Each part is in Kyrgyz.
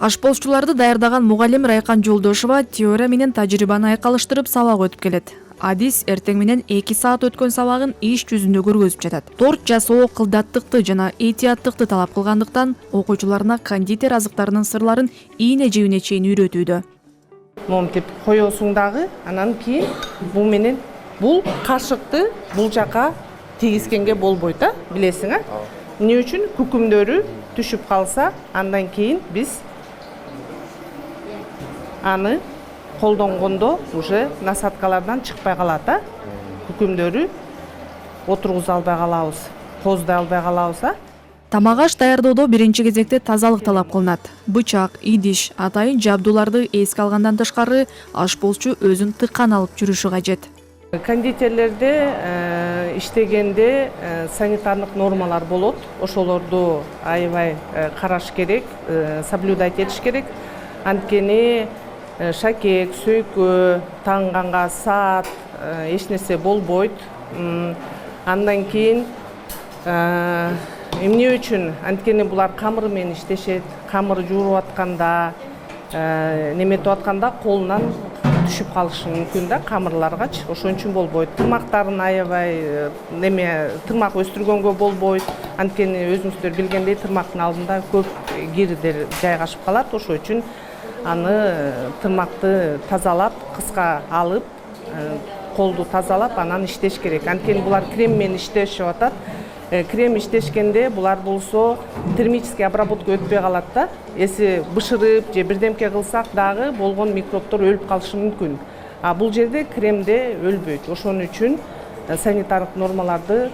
Ашполчуларды даярдаган мугалим Райкан Жолдошова теория менен тажрыйбаны айкалыштырып сабак өтүп келет. Адис эртең менен 2 саат өткөн сабагын иш жүзүндө көргөзүп жатат. Торт жасоо кылдаттыкты жана этияттыкты талап кылгандыктан окуучуларына кондитер азыктарынын сырларын ийне жебине чейин үйрөтүүдө. Момтип коёсуң дагы, анан кийин бул менен бул кашыкты бул жака тийгизгенге болбойт, билесиң, Эмне үчүн күкүмдөрү түшүп калса, андан кийин биз аны колдонгондо уже насадкалардан чыкпай калат, Күкүмдөрү отургуза албай калабыз, коздай албай калабыз, Тамак аш даярдоодо биринчи кезекте тазалык талап кылынат. Бычак, идиш, атайын жабдууларды эске алгандан тышкары ашполчу өзүн тыккан алып жүрүшү кажет. Кондитерлерде иштегенде санитарлык нормалар болот. Ошолорду аябай караш керек, соблюдать этиш керек. Анткени шакек, сөйкө, таңганга саат эч нерсе болбойт. Андан кийин эмне үчүн? Анткени булар камыр менен иштешет. Камыр жууруп атканда, неметип атканда колунан түшүп калышы мүмкүн да камырларгачы. Ошон үчүн болбойт. Тырмактарын аябай тырмак өстүргөнгө болбойт. Анткени өзүңүздөр билгендей тырмактын алдында көп кирдер жайгашып калат. Ошон үчүн аны тырмакты тазалап, кыска алып, колду тазалап, анан иштеш керек. Анткени булар крем менен иштешип атат. Крем иштешкенде булар болсо термический обработка өтпөй калат да. Эси бышырып же бирдемке кылсак дагы болгон микробтор өлүп калышы мүмкүн. А бул жерде кремде өлбөйт. Ошон үчүн санитарлык нормаларды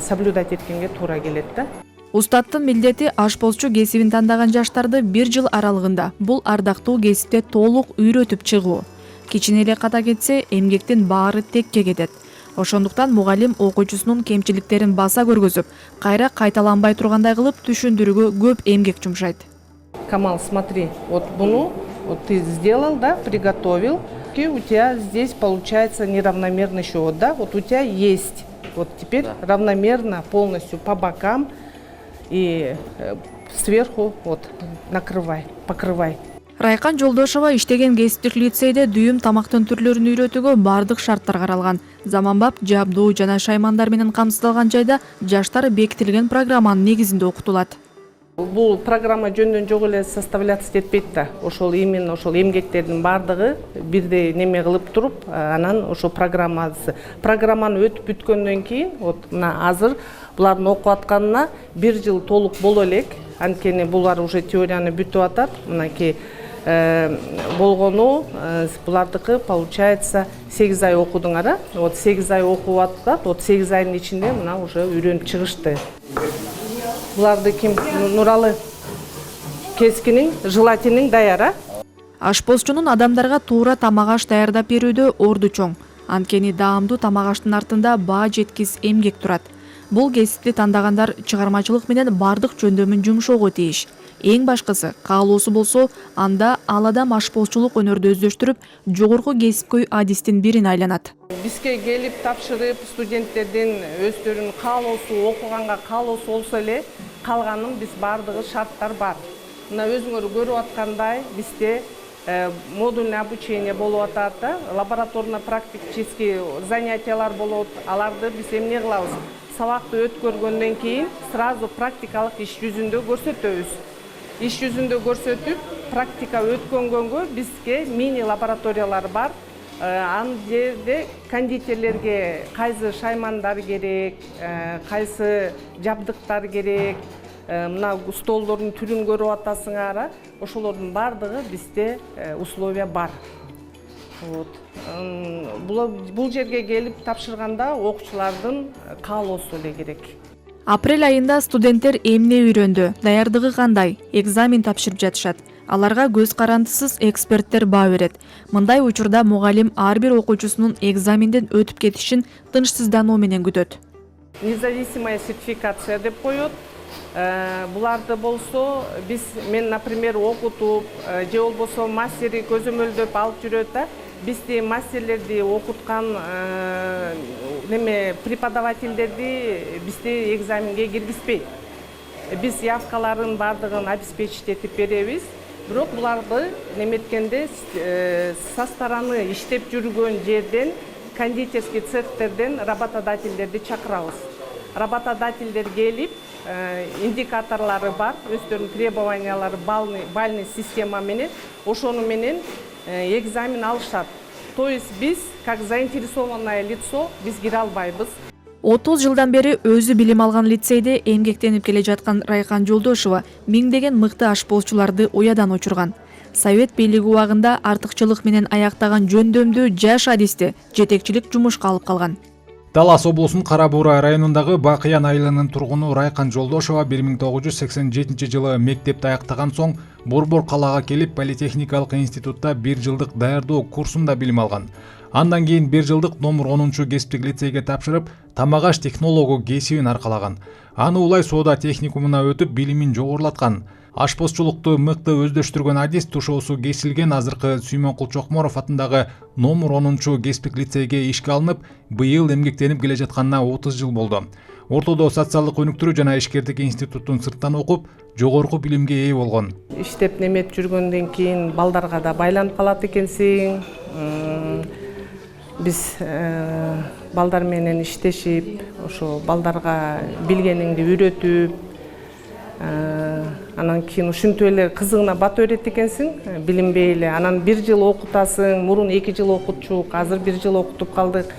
соблюдать эткенге туура келет да. Устаттын милдети ашполчу кесибин тандаган жаштарды 1 жыл аралыгында бул ардактуу кесипте толук үйрөтүп чыгуу. Кичине эле ката кетсе, эмгектин баары текке кетет. Ошондуктан мугалим окуучусунун кемчиликтерин баса көргөзүп, кайра кайталанбай тургандай кылып түшүндүрүүгө көп эмгек жумшайт. Камал, смотри, вот буну ты сделал, да, приготовил, и у тебя здесь получается неравномерный счет, да, вот у тебя есть, вот теперь равномерно полностью по бокам и сверху вот накрывай, покрывай. Райкан Жолдошова иштеген кесиптик лицейде дүйүм тамактын түрлөрүн үйрөтүүгө бардык шарттар каралган. Заманбап жабдуу жана шаймандар менен камсыздалган жайда жаштар бекитилген программанын негизинде окутулат. Бул программа жөндөн жок эле составляться этпейт да. Ошол именно ошол эмгектердин бардыгы бирдей неме кылып туруп, анан ошо программаны өтүп бүткөндөн кийин, вот мына азыр булардын окуп атканына 1 жыл толук боло элек. Анткени булар уже теорияны бүтүп атат. Мынакей болгону булардыкы получается 8 ай окудуңар. Вот 8 ай окуп атат. Вот 8 айдын ичинде мына уже үйрөнүп чыгышты. Буларды ким? Нуралы Кескинин желатинин даяр. Ашполчунун адамдарга туура тамак аш даярдап берүүдө орду чоң. Анткени даамдуу тамак аштын артында баа жеткис эмгек турат. Бул кесипти тандагандар чыгармачылык менен бардык жөндөмүн жумшоого тийиш. Эң башкысы, каалоосу болсо, анда ал адам ашполчулук өнөрдү өздөштүрүп, жогорку кесипкөй адистин бирин айланат. Бизге келип тапшырып, студенттердин өздөрүнүн каалоосу, окуганга каалоосу болсо эле, калганын биз бардыгы шарттар бар. Мына өзүңөр көрүп аткандай, бизде модульное обучение болуп атат, лабораторно-практический занятиялар болот. Аларды биз эмне кылабыз? Сабакты өткөргөндөн кийин сразу практикалык иш жүзүндө көрсөтөбүз. Иш жүзүндө көрсөтүп, практика өткөнгөнгө бизге мини лабораториялар бар. Ан жерде кондитерлерге кайсы шаймандар керек, кайсы жабдыктар керек, мына столдордун түрүн көрүп атасыңар, ошолордун бардыгы бизде условия бар. Вот. Бул жерге келип тапшырганда окуучулардын каалоосу эле керек. Апрель айында студенттер эмне үйрөндү, даярдыгы кандай, экзамен тапшырып жатышат. Аларга көз карандысыз эксперттер баа берет. Мындай учурда мугалим ар бир окуучусунун экзаменден өтүп кетишин тынчсыздануу менен күтөт. Независимая сертификация деп коет. Буларды болсо мен, например, окутуп, же болбосо мастери көзөмөлдөп алып жүрөт. Бизде мастерлерди окуткан преподавательдерди бизде экзаменге киргизбейт. Биз явкаларын бардыгын обеспечить беребиз. Бирок буларды неметкенде со стороны иштеп жүргөн жерден, кондитерский цехтерден работодательдерди чакырабыз. Работодательдер келип, индикаторлары бар, өздөрүнүн требованиялары бальный система менен, ошону менен экзамен алышат. То есть биз, как заинтересованное лицо, биз кире албайбыз. 30 жылдан бери өзү билим алган лицейде эмгектенип келе жаткан Райкан Жолдошова миңдеген мыкты ашпозчуларды уядан учурган. Совет бийлиги убагында артыкчылык менен аяктаган жөндөмдүү жаш адисти жетекчилик жумушка алып калган. Талас облусунун Кара Буурай районундагы Бакыян айылынын тургуну Райкан Жолдошова 1987 жылы мектепти аяктаган соң Борбор калаага келип политехникалык институтта 1 жылдык даярдоо курсунда билим алган. Андан кийин 1 жылдык номер 10 кесиптик лицейге тапшырып, тамак аш технологу кесибин аркалаган. Аны улай соода техникумуна өтүп билимин жогорулаткан. Ашпозчулукту мыкты өздөштүргөн адис тушоосу кесилген азыркы Сүймөнкул Чокморов атындагы номер 10 кесиптик лицейге ишке алынып, быйыл эмгектенип келе жатканына 30 жыл болду. Ортодо социалдык өнүктүрүү жана ишкердик институттун сырттан окуп, жогорку билимге ээ болгон. Иштеп немет жүргөндөн кийин балдарга да байланып калат экенсиң. Биз балдар менен иштешип, ошо балдарга билгениңди үйрөтүп, анан кийин ушинтип эле кызыгына бата берет экенсиң, билинбей эле. Анан 1 жыл окутасың, мурун 2 жыл окутчук, азыр 1 жыл окутуп калдык.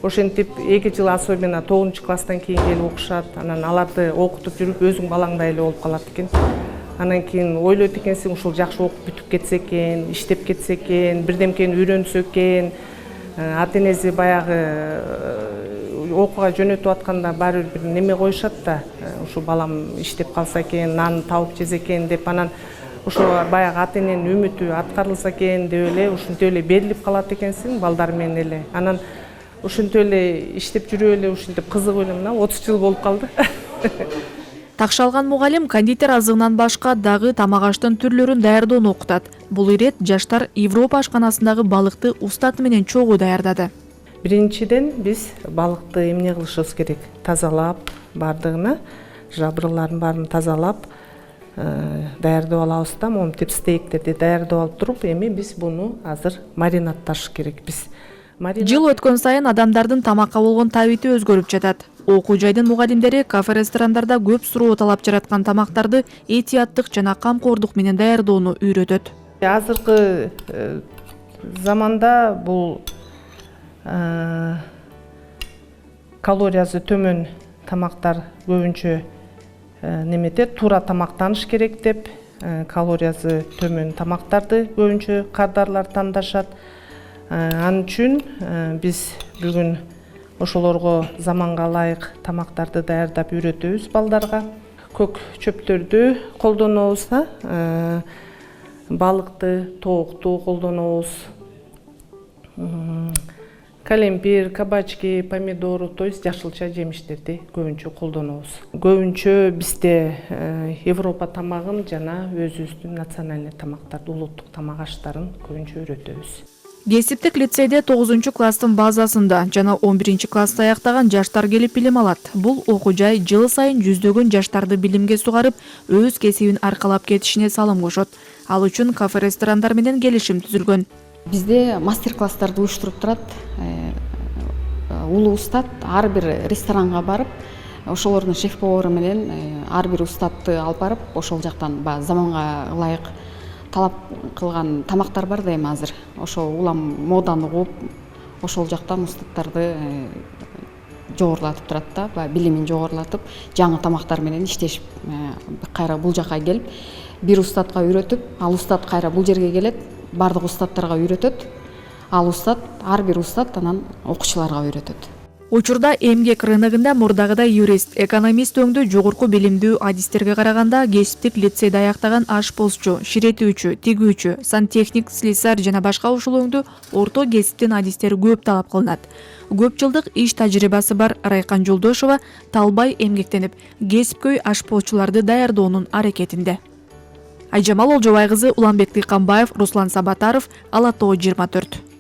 Ошентип 2 жыл особенно 9 класстан кийин келип окушат. Анан аларды окутуп жүрүп өзүң балаңдай эле болуп калат экен. Анан кийин ойлойт экенсиң, ушул жакшы окуп бүтүп кетсе экен, иштеп кетсе экен, бирдемкени үйрөнсө экен. Ата-энеси баягы окууга жөнөтүп атканда баары бир неме коюшат да, ушу балам иштеп калса экен, нан табып жесе экен деп, анан ошо баягы ата-эненин үмүтү аткарылса экен деп эле ушинтип эле берилип калат экенсиң балдар менен эле. Анан ушинтип эле иштеп жүрүп эле ушинтип кызыгып эле мына 30 жыл болуп калды. Такшалган мугалим кондитер азыгынан башка дагы тамак аштын түрлөрүн даярдоону окутат. Бул ирет жаштар Европа ашканасындагы балыкты устаты менен чогуу даярдады. Биринчиден биз балыкты эмне кылышыбыз керек? Тазалап, бардыгына жабырларын баарын тазалап даярдап алабыз да, монтип стейктерди даярдап алып туруп, эми биз буну азыр маринадташ керек. Биз жыл өткөн сайын адамдардын тамакка болгон табити өзгөрүп жатат. Окуу жайдын мугалимдери кафе-ресторандарда көп суроо талап жараткан тамактарды этияттык жана камкордук менен даярдоону үйрөтөт. Азыркы заманда бул калориясы төмөн тамактар көбүнчө немете туура тамактаныш керек деп, калориясы төмөн тамактарды көбүнчө кардарлар тандашат. Анын үчүн биз бүгүн ошолорго заманга ылайык тамактарды даярдап үйрөтөбүз балдарга. Көк чөптөрдү колдонобуз да, балыкты, тоокту колдонобуз. Калемпир, кабачки, помидору, то есть жашылча жемиштерди көбүнчө колдонобуз. Көбүнчө бизде Европа тамагын жана өзүбүздүн национальный тамактарды, улуттук тамак аштарын көбүнчө үйрөтөбүз. Кесиптик лицейде 9 класстын базасында жана 11 класста аяктаган жаштар келип билим алат. Бул окуу жай жыл сайын жүздөгөн жаштарды билимге сугарып, өз кесибин аркалап кетишине салым кошот. Ал үчүн кафе-ресторандар менен келишим түзүлгөн. Бизде мастер-класстарды уюштуруп турат. Улуу устат ар бир ресторанга барып, ошолордун шеф-повары менен ар бир устатты алып барып, ошол жактан заманга ылайык талап кылган тамактар бар да эми азыр. Ошол улам моданы угуп, ошол жактан устаттарды жогорулатып турат да, билимин жогорулатып, жаңы тамактар менен иштешип, кайра бул жакка келип, бир устатка үйрөтүп, ал устат кайра бул жерге келет, бардык устаттарга үйрөтөт. Ал устат, ар бир устат анан окуучуларга үйрөтөт. Учурда эмгек рыногунда мурдагыдай юрист, экономист өңдүү жогорку билимдүү адистерге караганда кесиптик лицейде аяктаган ашпозчу, ширетүүчү, тигүүчү, сантехник, слесарь жана башка ушул өңдүү орто кесиптин адистери көп талап кылынат. Көп жылдык иш тажрыйбасы бар Райкан Жолдошова талбай эмгектенип, кесипкөй ашпозчуларды даярдоонун аракетинде. Айжамал Олжобай кызы, Уланбек Тыйканбаев, Руслан Сабатаров, Ала Тоо 24.